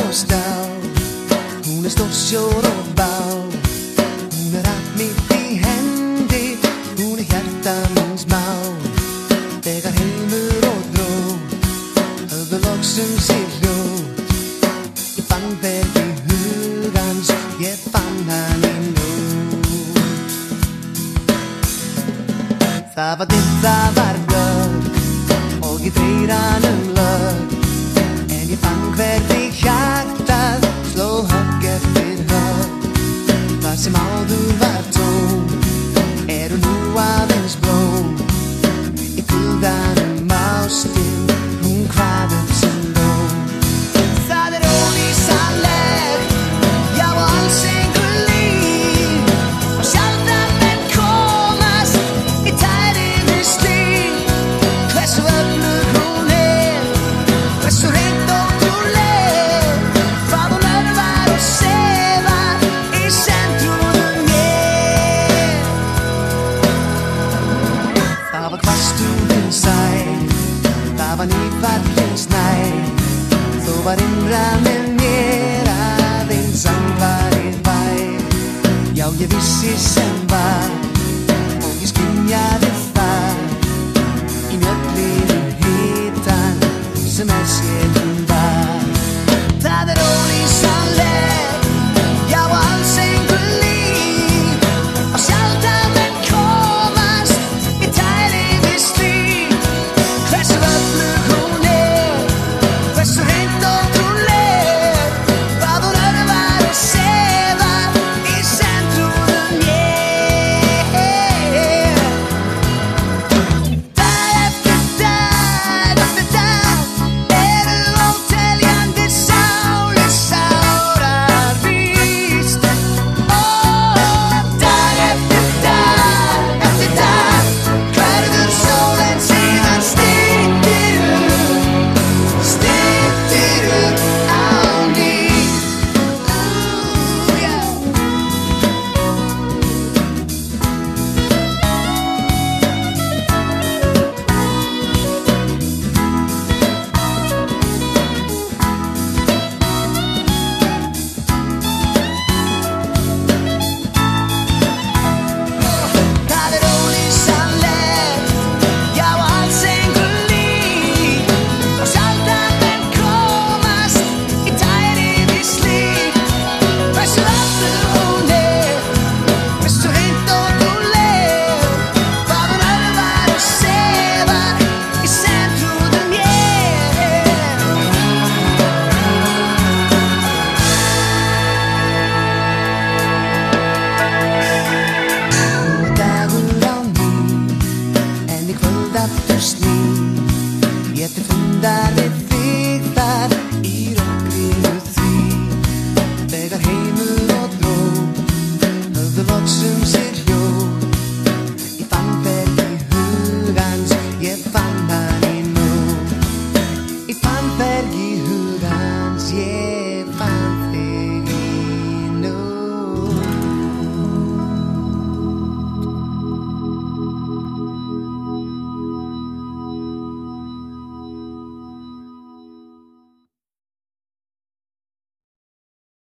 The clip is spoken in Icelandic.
og stá. Hún stórsjór og bá. Hún allt mitt í hendi. Hún hjarta míns má. Þegar heimur og dró höfðu loksins í hljóð. Ég fann hvergi hugans, ég fann hann í nótt. Það var dimmt, það var glögg og ég þreif hann lögg. En ég fann hvernig hjartað sló högg eftir högg. Það sem áður var tóm eru nú aðeins blóm. Í kuldanum ástin, hún kvað upp sem lóm. Það ólýsanlegt, já og alls engu líf. Og sjaldan menn komast í tærinni slík. Hversu öflug hún hversu reynd og trúleg. Hvað hún örvar og sefar í centrúnum mér. Það var hvasstúðin sæl, það var nýfallin snæl. Þó var innra með mér aðeins andvarið bær. Já, ég vissi sem